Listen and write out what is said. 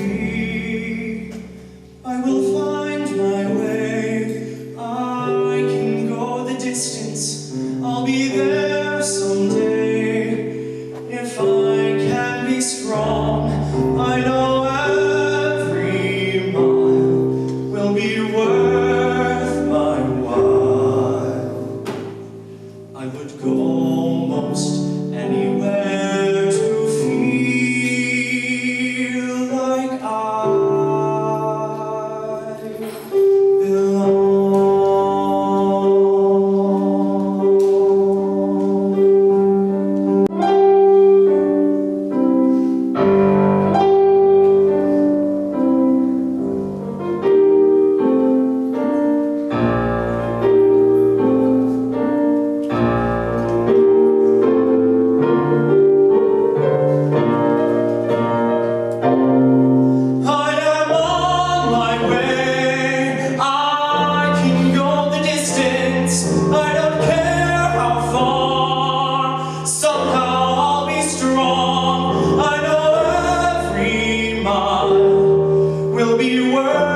free. I will find my way. I can go the distance. I'll be there someday. If I can be strong, I know every mile will be worth my while. I would go most anywhere to feel like I belong. Will be worth